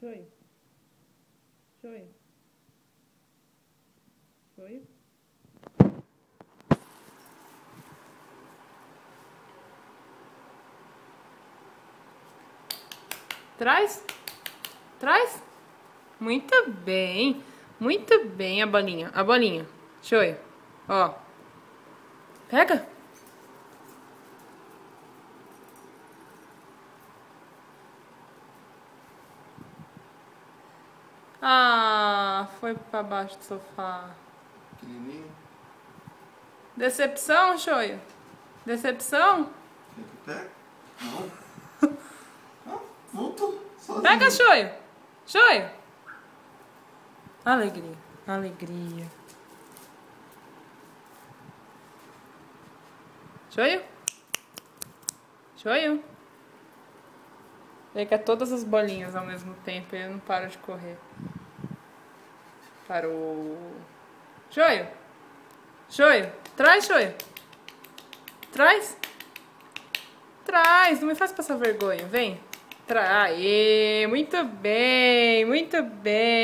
Shoyu. Shoyu. Shoyu. Traz. Traz. Muito bem. Muito bem a bolinha. A bolinha. Shoyu. Ó. Pega. Ah, foi pra baixo do sofá. Pequenininho. Decepção, Shoyu? Decepção? Quer que eu pegue? Não. Ah, voltou. Sozinho. Pega, Shoyu. Shoyu. Alegria. Alegria. Shoyu. Shoyu. Ele quer todas as bolinhas ao mesmo tempo e ele não para de correr. Parou. Shoyu. Shoyu. Traz, Shoyu. Traz. Traz. Não me faz passar vergonha. Vem. Aê. Muito bem. Muito bem.